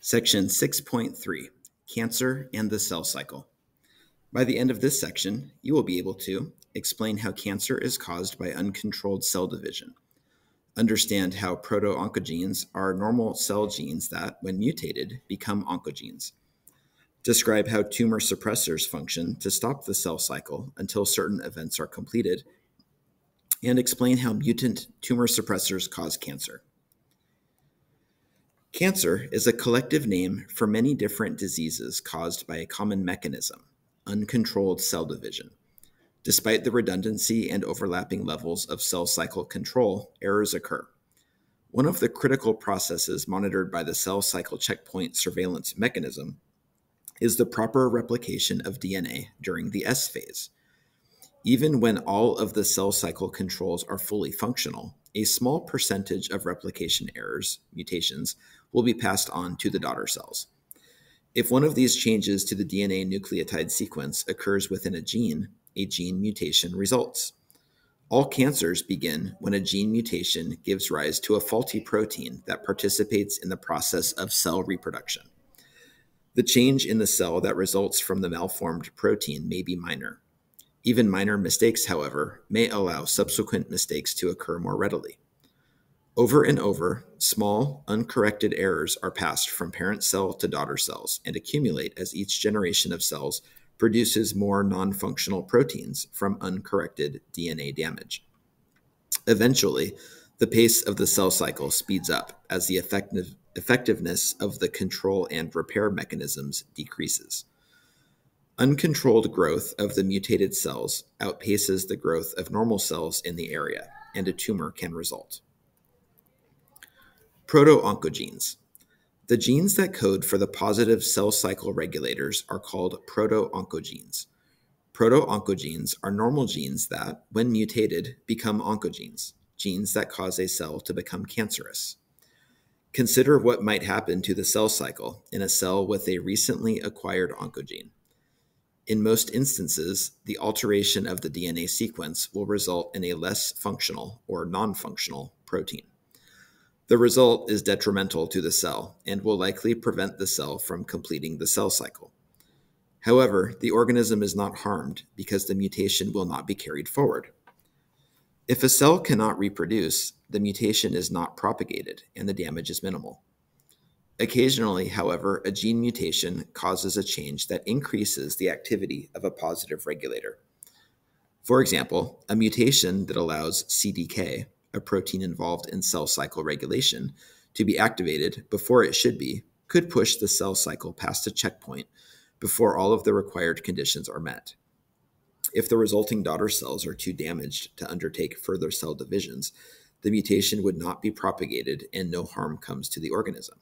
Section 6.3, Cancer and the Cell Cycle. By the end of this section, you will be able to explain how cancer is caused by uncontrolled cell division, understand how proto-oncogenes are normal cell genes that, when mutated, become oncogenes, describe how tumor suppressors function to stop the cell cycle until certain events are completed, and explain how mutant tumor suppressors cause cancer. Cancer is a collective name for many different diseases caused by a common mechanism, uncontrolled cell division. Despite the redundancy and overlapping levels of cell cycle control, errors occur. One of the critical processes monitored by the cell cycle checkpoint surveillance mechanism is the proper replication of DNA during the S phase. Even when all of the cell cycle controls are fully functional, a small percentage of replication errors, mutations, will be passed on to the daughter cells. If one of these changes to the DNA nucleotide sequence occurs within a gene mutation results. All cancers begin when a gene mutation gives rise to a faulty protein that participates in the process of cell reproduction. The change in the cell that results from the malformed protein may be minor. Even minor mistakes, however, may allow subsequent mistakes to occur more readily. Over and over, small, uncorrected errors are passed from parent cell to daughter cells and accumulate as each generation of cells produces more non-functional proteins from uncorrected DNA damage. Eventually, the pace of the cell cycle speeds up as the effectiveness of the control and repair mechanisms decreases. Uncontrolled growth of the mutated cells outpaces the growth of normal cells in the area, and a tumor can result. Proto-oncogenes. The genes that code for the positive cell cycle regulators are called proto-oncogenes. Proto-oncogenes are normal genes that, when mutated, become oncogenes, genes that cause a cell to become cancerous. Consider what might happen to the cell cycle in a cell with a recently acquired oncogene. In most instances, the alteration of the DNA sequence will result in a less functional or non-functional protein. The result is detrimental to the cell and will likely prevent the cell from completing the cell cycle. However, the organism is not harmed because the mutation will not be carried forward. If a cell cannot reproduce, the mutation is not propagated and the damage is minimal. Occasionally, however, a gene mutation causes a change that increases the activity of a positive regulator. For example, a mutation that allows CDK, a protein involved in cell cycle regulation, to be activated before it should be, could push the cell cycle past a checkpoint before all of the required conditions are met. If the resulting daughter cells are too damaged to undertake further cell divisions, the mutation would not be propagated and no harm comes to the organism.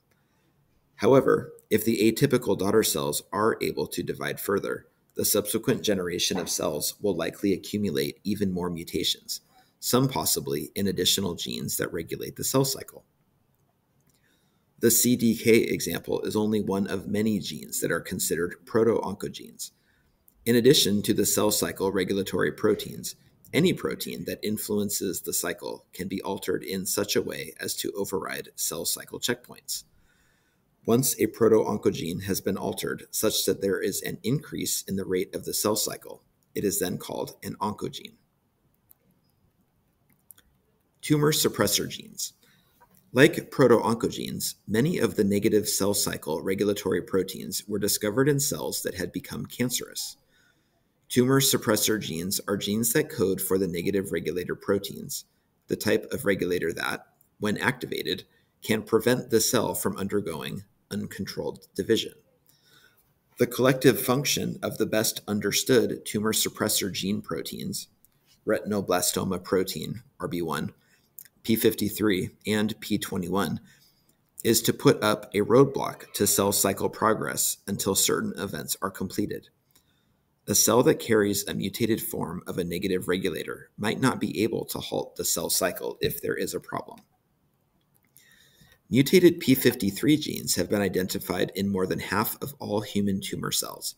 However, if the atypical daughter cells are able to divide further, the subsequent generation of cells will likely accumulate even more mutations, some possibly in additional genes that regulate the cell cycle. The CDK example is only one of many genes that are considered proto-oncogenes. In addition to the cell cycle regulatory proteins, any protein that influences the cycle can be altered in such a way as to override cell cycle checkpoints. Once a proto-oncogene has been altered such that there is an increase in the rate of the cell cycle, it is then called an oncogene. Tumor suppressor genes. Like proto-oncogenes, many of the negative cell cycle regulatory proteins were discovered in cells that had become cancerous. Tumor suppressor genes are genes that code for the negative regulator proteins, the type of regulator that, when activated, can prevent the cell from undergoing uncontrolled division. The collective function of the best understood tumor suppressor gene proteins, retinoblastoma protein, RB1, P53, and P21, is to put up a roadblock to cell cycle progress until certain events are completed. A cell that carries a mutated form of a negative regulator might not be able to halt the cell cycle if there is a problem. Mutated P53 genes have been identified in more than half of all human tumor cells.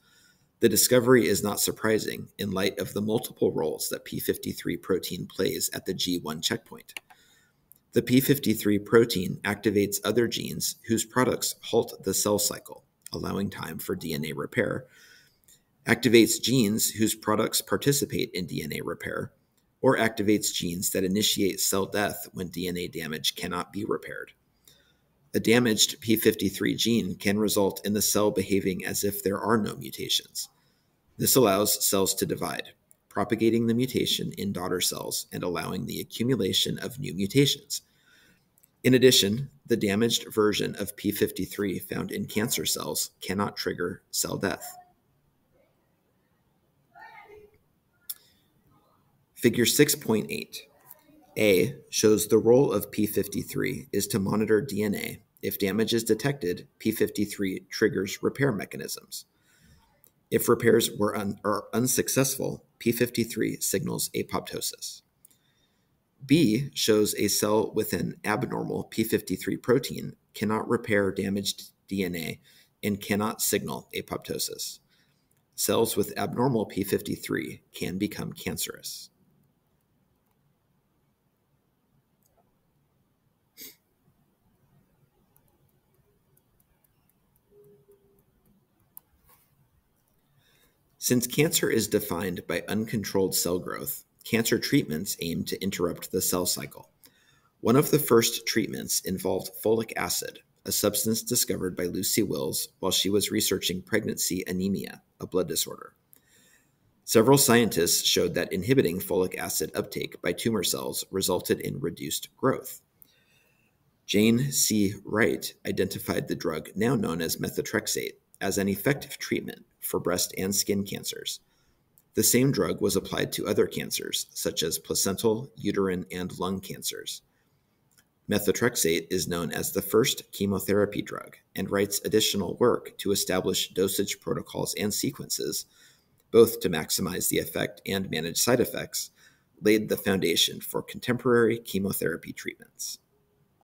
The discovery is not surprising in light of the multiple roles that P53 protein plays at the G1 checkpoint. The p53 protein activates other genes whose products halt the cell cycle, allowing time for DNA repair, activates genes whose products participate in DNA repair, or activates genes that initiate cell death when DNA damage cannot be repaired. A damaged p53 gene can result in the cell behaving as if there are no mutations. This allows cells to divide, propagating the mutation in daughter cells and allowing the accumulation of new mutations. In addition, the damaged version of p53 found in cancer cells cannot trigger cell death. Figure 6.8. A shows the role of p53 is to monitor DNA. If damage is detected, p53 triggers repair mechanisms. If repairs are unsuccessful, p53 signals apoptosis. B shows a cell with an abnormal p53 protein cannot repair damaged DNA and cannot signal apoptosis. Cells with abnormal p53 can become cancerous. Since cancer is defined by uncontrolled cell growth, cancer treatments aim to interrupt the cell cycle. One of the first treatments involved folic acid, a substance discovered by Lucy Wills while she was researching pregnancy anemia, a blood disorder. Several scientists showed that inhibiting folic acid uptake by tumor cells resulted in reduced growth. Jane C. Wright identified the drug now known as methotrexate as an effective treatment for breast and skin cancers. The same drug was applied to other cancers, such as placental, uterine, and lung cancers. Methotrexate is known as the first chemotherapy drug, and Wright's additional work to establish dosage protocols and sequences, both to maximize the effect and manage side effects, laid the foundation for contemporary chemotherapy treatments.